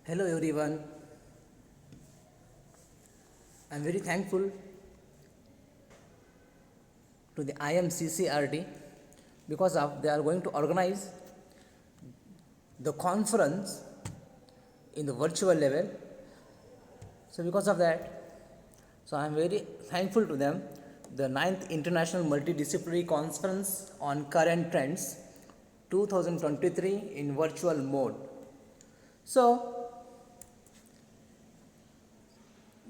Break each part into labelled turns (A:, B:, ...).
A: Hello everyone. I am very thankful to the IMCCRT because of they are going to organize the conference in the virtual level. So because of that, I am very thankful to them. The 9th International Multidisciplinary Conference on Current Trends 2023 in virtual mode. So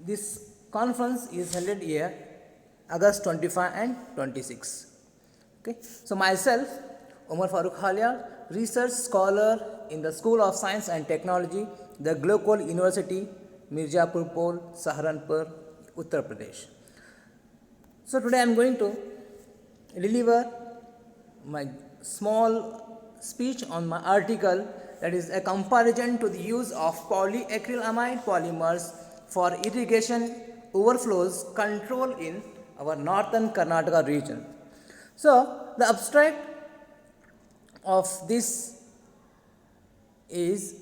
A: this conference is held here August 25 and 26. Okay. So myself, Umarfarooq Halyal, research scholar in the School of Science and Technology, the Global University, Mirzapur Pole, Saharanpur, Uttar Pradesh. So today I am going to deliver my small speech on my article, that is a comparison to the use of polyacrylamide polymers for irrigation overflows control in our northern Karnataka region. So the abstract of this is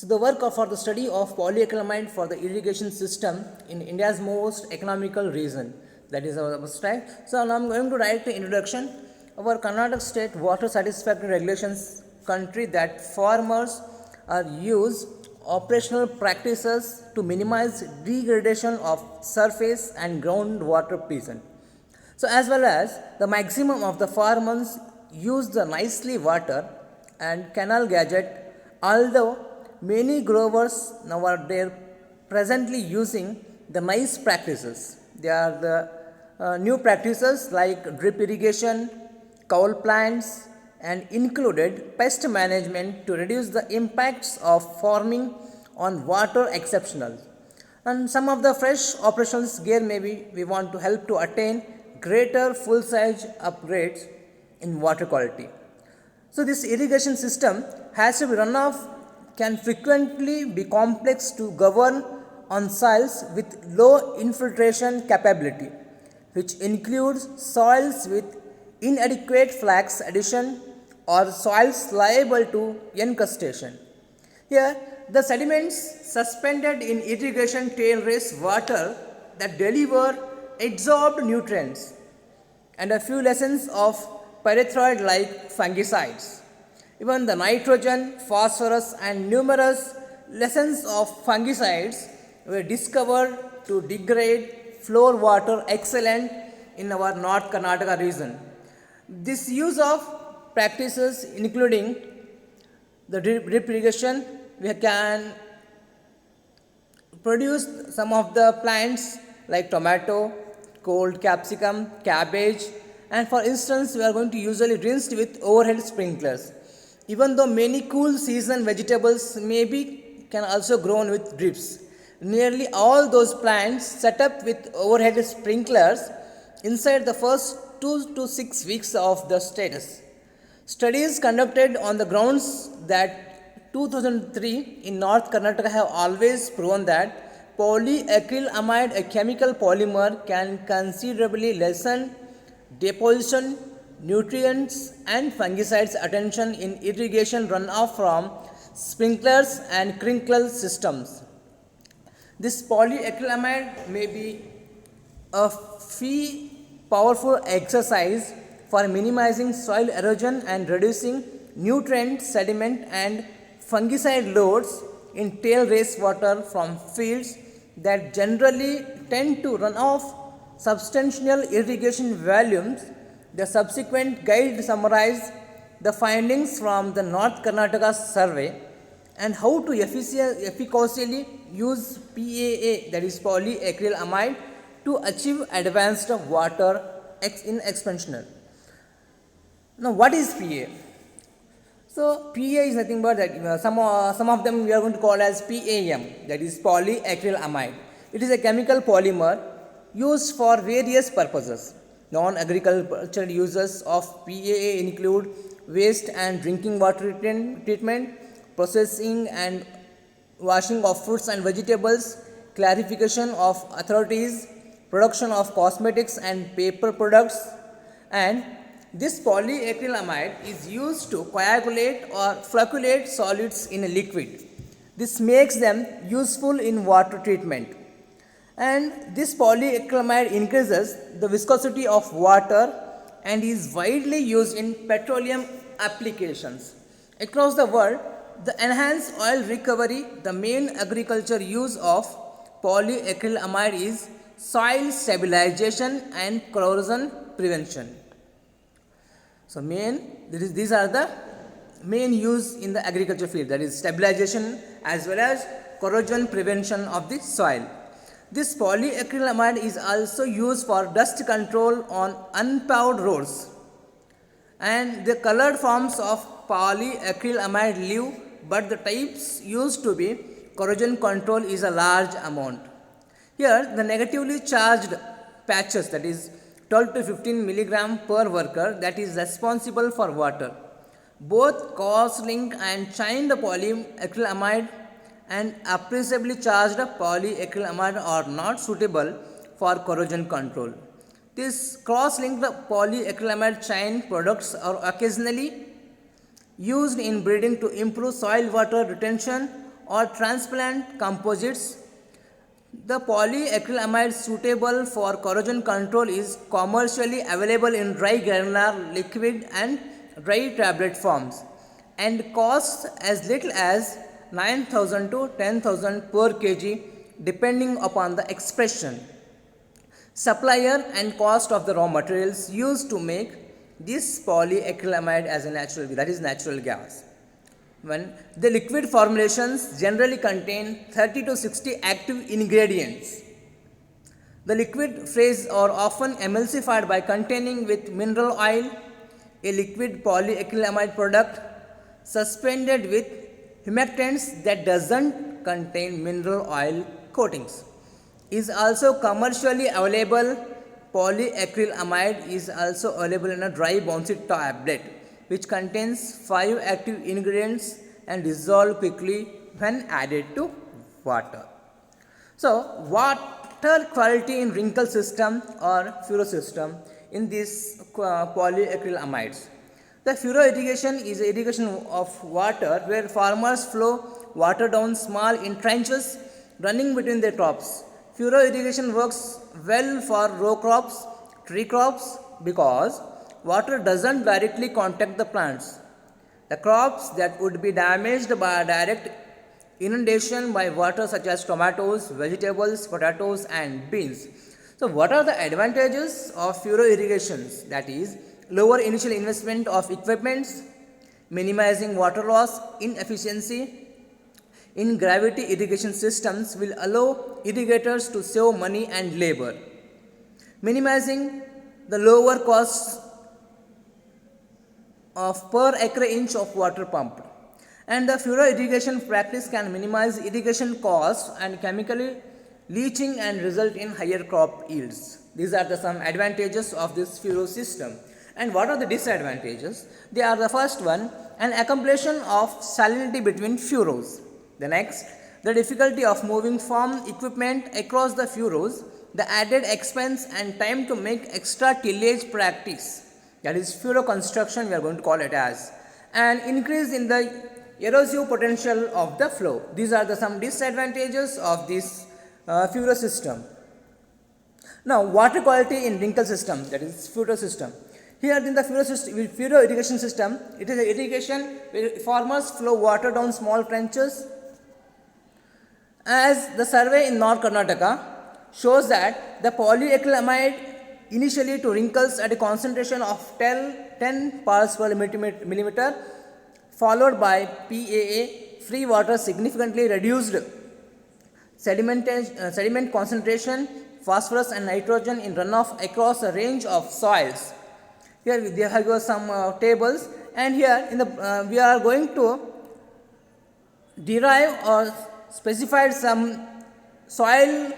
A: the work for the study of polyacrylamide for the irrigation system in India's most economical region. That is our abstract. So now I am going to write the introduction. Our Karnataka state water satisfaction regulations country that farmers are use operational practices to minimize degradation of surface and groundwater present. So as well as the maximum of the farmers use the nicely water and canal gadget, although many growers now are there presently using the nice practices. They are the new practices like drip irrigation, cowl plants, and included pest management to reduce the impacts of farming on water exceptional. And some of the fresh operations gear maybe we want to help to attain greater full size upgrades in water quality. So this irrigation system has to be runoff can frequently be complex to govern on soils with low infiltration capability, which includes soils with inadequate flax addition or soils liable to encrustation. Here, the sediments suspended in irrigation tail raise water that deliver adsorbed nutrients and a few lessons of pyrethroid like fungicides. Even the nitrogen, phosphorus and numerous lessons of fungicides were discovered to degrade floor water excellent in our North Karnataka region. This use of practices including the drip irrigation, we can produce some of the plants like tomato, cold capsicum, cabbage, and for instance we are going to usually rinse with overhead sprinklers. Even though many cool season vegetables can also grown with drips. Nearly all those plants set up with overhead sprinklers inside the first 2 to 6 weeks of the status. Studies conducted on the grounds that 2003 in North Karnataka have always proven that polyacrylamide, a chemical polymer, can considerably lessen deposition, nutrients and fungicides attention in irrigation runoff from sprinklers and crinkle systems. This polyacrylamide may be a powerful exercise for minimizing soil erosion and reducing nutrient, sediment and fungicide loads in tail race water from fields that generally tend to run off substantial irrigation volumes. The subsequent guide summarized the findings from the North Karnataka survey and how to efficaciously use PAA, that is polyacrylamide, to achieve advanced water in expansion. Now what is PAA? So PA is nothing but that some of them we are going to call as PAM, that is polyacrylamide. It is a chemical polymer used for various purposes. Non-agricultural uses of PAA include waste and drinking water treatment, processing and washing of fruits and vegetables, clarification of authorities, production of cosmetics and paper products, and this polyacrylamide is used to coagulate or flocculate solids in a liquid. This makes them useful in water treatment. And this polyacrylamide increases the viscosity of water and is widely used in petroleum applications. Across the world, the enhanced oil recovery, the main agriculture use of polyacrylamide is soil stabilization and corrosion prevention. So these are the main use in the agriculture field, that is stabilization as well as corrosion prevention of the soil. This polyacrylamide is also used for dust control on unpaved roads, and the colored forms of polyacrylamide live, but the types used to be corrosion control is a large amount. Here the negatively charged patches, that is 12 to 15 milligram per worker, that is responsible for water. Both coarse linked and chained polyacrylamide and appreciably charged polyacrylamide are not suitable for corrosion control. These cross-linked polyacrylamide chain products are occasionally used in breeding to improve soil water retention or transplant composites. The polyacrylamide suitable for corrosion control is commercially available in dry granular, liquid and dry tablet forms and costs as little as 9,000 to 10,000 per kg depending upon the expression, supplier and cost of the raw materials used to make this polyacrylamide as a natural gas. When the liquid formulations generally contain 30 to 60 active ingredients. The liquid phase are often emulsified by containing with mineral oil, a liquid polyacrylamide product suspended with humectants that doesn't contain mineral oil coatings. Is also commercially available. Polyacrylamide is also available in a dry bouncy tablet which contains 5 active ingredients and dissolve quickly when added to water. So, water quality in wrinkle system or furrow system in these polyacrylamides. The furrow irrigation is irrigation of water where farmers flow water down small in trenches running between their crops. Furrow irrigation works well for row crops, tree crops because water doesn't directly contact the plants. The crops that would be damaged by direct inundation by water such as tomatoes, vegetables, potatoes and beans. So what are the advantages of furrow irrigations? That is lower initial investment of equipments, minimizing water loss, inefficiency in gravity irrigation systems will allow irrigators to save money and labor, minimizing the lower costs of per acre inch of water pumped. And the furrow irrigation practice can minimize irrigation costs and chemically leaching and result in higher crop yields. These are the some advantages of this furrow system. And what are the disadvantages? They are the first one, an accumulation of salinity between furrows. The next, the difficulty of moving farm equipment across the furrows, the added expense and time to make extra tillage practice, that is furrow construction we are going to call it as, and increase in the erosive potential of the flow. These are the some disadvantages of this furrow system. Now water quality in wrinkle system, that is furrow system. Here in the furrow irrigation system, it is an irrigation where farmers flow water down small trenches. As the survey in North Karnataka shows that the polyacrylamide initially to wrinkles at a concentration of 10 parts per millimeter, followed by PAA, free water significantly reduced sediment concentration, phosphorus and nitrogen in runoff across a range of soils. Here they have some tables, and here in the we are going to derive or specify some soil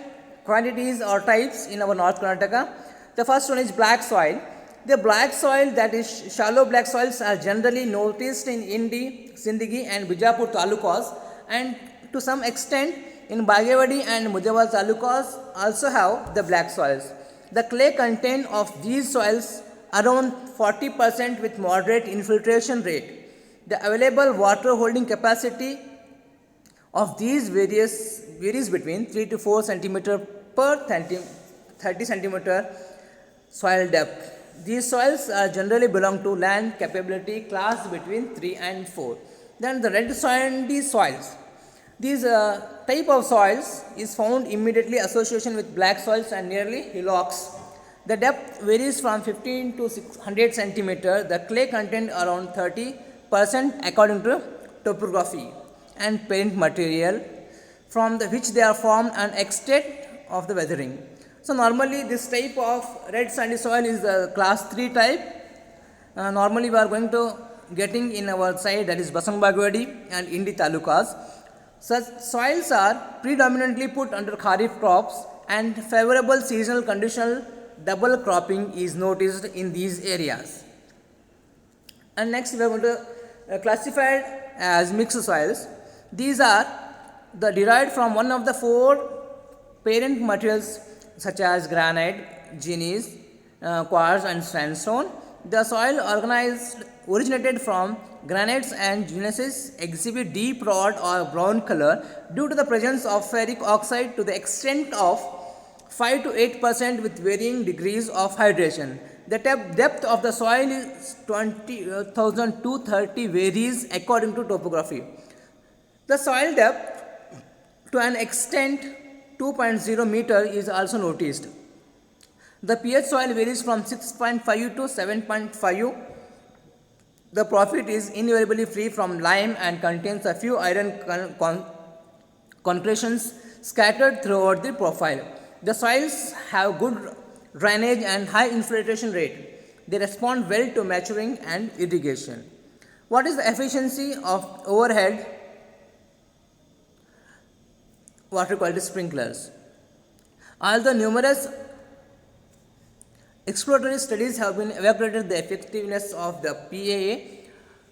A: quantities or types in our North Karnataka. The first one is black soil. The black soil, that is shallow black soils, are generally noticed in Indi, Sindhigi and Bijapur talukas, and to some extent in Bagewadi and Mujawal talukas also have the black soils. The clay content of these soils around 40% with moderate infiltration rate. The available water holding capacity of these varies between 3 to 4 centimeter per 30 centimeter soil depth. These soils generally belong to land capability class between 3 and 4. Then the red sandy soils. These type of soils is found immediately association with black soils and nearly hillocks. The depth varies from 15 to 600 centimeter. The clay content around 30% according to topography and parent material from which they are formed and extent of the weathering. So normally this type of red sandy soil is the class 3 type. Normally we are going to getting in our side, that is Basangabagwadi and Indi talukas. Such soils are predominantly put under kharif crops and favorable seasonal conditional double cropping is noticed in these areas. And next we are going to classify as mixed soils. These are derived from one of the 4 parent materials such as granite, gneiss, quartz and sandstone. The soil originated from granites and gneisses exhibit deep red or brown color due to the presence of ferric oxide to the extent of 5 to 8% with varying degrees of hydration. The depth of the soil is 20,000 to 30 varies according to topography. The soil depth to an extent 2.0 meter is also noticed. The pH soil varies from 6.5 to 7.5. The profit is invariably free from lime and contains a few iron concretions scattered throughout the profile. The soils have good drainage and high infiltration rate. They respond well to maturing and irrigation. What is the efficiency of overhead water quality sprinklers? Although numerous exploratory studies have been evaluated the effectiveness of the PAA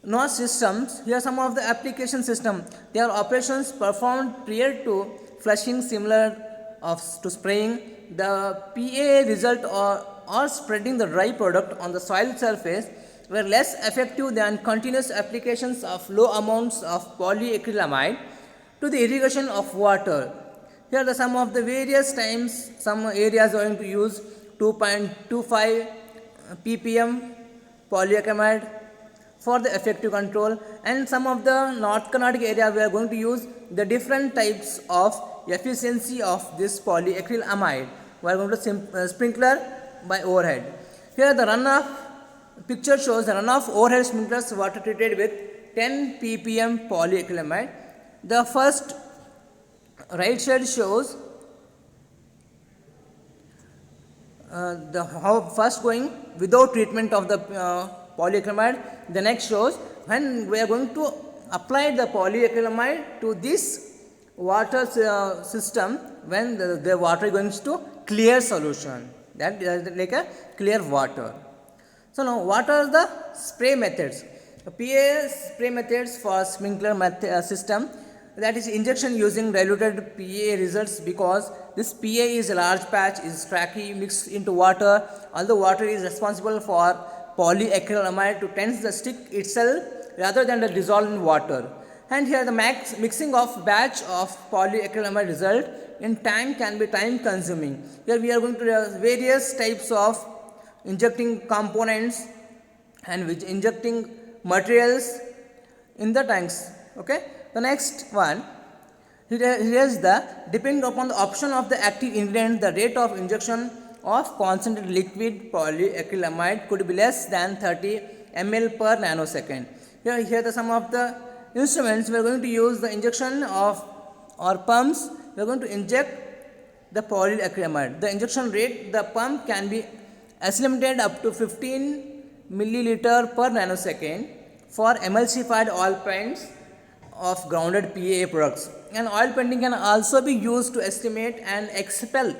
A: no systems, here are some of the application system. Their operations performed prior to flushing similar to spraying. The PAA result or spreading the dry product on the soil surface were less effective than continuous applications of low amounts of polyacrylamide to the irrigation of water. Here are some of the various times. Some areas are going to use 2.25 ppm polyacrylamide for the effective control, and some of the North Karnataka area we are going to use the different types of efficiency of this polyacrylamide. We are going to sprinkler by overhead. Here the runoff picture shows the runoff overhead sprinklers water treated with 10 ppm polyacrylamide. The first right side shows first going without treatment of the polyacrylamide. The next shows when we are going to apply the polyacrylamide to this water system when the water is going to clear solution, that is like a clear water. So now what are the spray methods? PAA spray methods for sprinkler system, that is injection using diluted PAA results because this PAA is a large patch, is tracky mixed into water. Although water is responsible for polyacrylamide to tense the stick itself rather than the dissolved in water. And here the mixing of batch of polyacrylamide result in tank can be time consuming. Here we are going to have various types of injecting components and injecting materials in the tanks. Okay. The next one, here is the depending upon the option of the active ingredient, the rate of injection of concentrated liquid polyacrylamide could be less than 30 ml per nanosecond. Here are some of the instruments. We are going to use the injection of or pumps. We are going to inject the polyacrylamide. The injection rate, the pump can be estimated up to 15 milliliter per nanosecond for emulsified oil paints of grounded PAA products. And oil painting can also be used to estimate and expel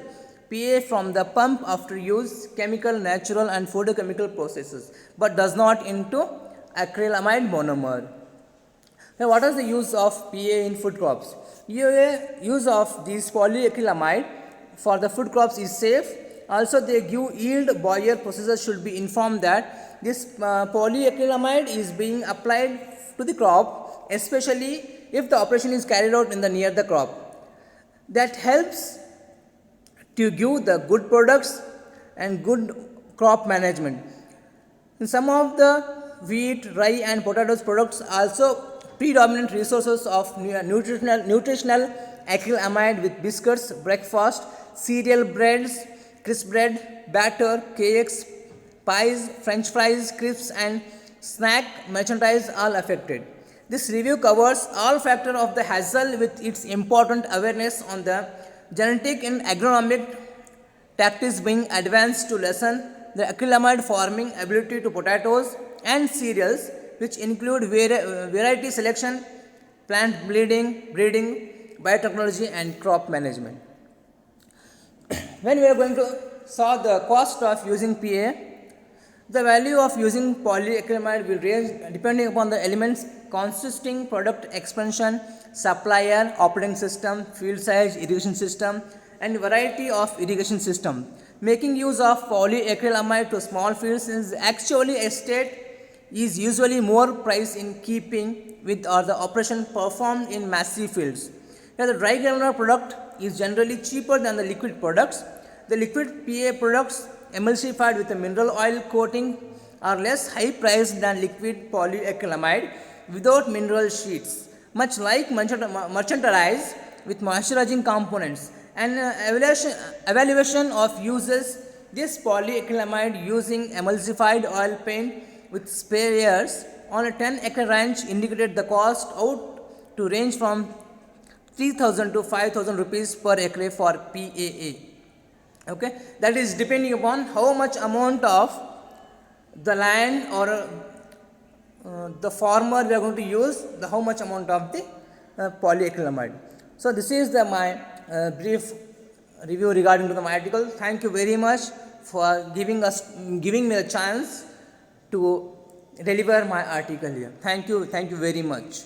A: PAA from the pump after use chemical, natural and photochemical processes, but does not into acrylamide monomer. Now, what is the use of PAA in food crops? Use of these polyacrylamide for the food crops is safe Also they give yield buyer processors should be informed that this polyacrylamide is being applied to the crop, especially if the operation is carried out in the near the crop. That helps to give the good products and good crop management. In some of the wheat, rye and potatoes products also predominant resources of nutritional acrylamide with biscuits, breakfast, cereal breads, crisp bread, batter, cakes, pies, french fries, crisps and snack merchandise all affected. This review covers all factors of the Halyal with its important awareness on the genetic and agronomic tactics being advanced to lessen the acrylamide forming ability to potatoes and cereals, which include variety selection, plant breeding, biotechnology and crop management. When we are going to saw the cost of using PA, the value of using polyacrylamide will range depending upon the elements consisting product expansion, supplier, operating system, field size, irrigation system and variety of irrigation system. Making use of polyacrylamide to small fields is actually a state is usually more price in keeping with or the operation performed in massive fields. Here the dry granular product is generally cheaper than the liquid products. The liquid PA products emulsified with a mineral oil coating are less high priced than liquid polyacrylamide without mineral sheets, much like merchandise with moisturizing components. And evaluation of uses this polyacrylamide using emulsified oil paint with sprayers on a 10 acre ranch indicated the cost out to range from 3,000 to 5,000 rupees per acre for PAA. Okay, that is depending upon how much amount of the land or the farmer we are going to use, the how much amount of the polyacrylamide. So this is the my brief review regarding to my article. Thank you very much for giving me a chance to deliver my article here. Thank you very much.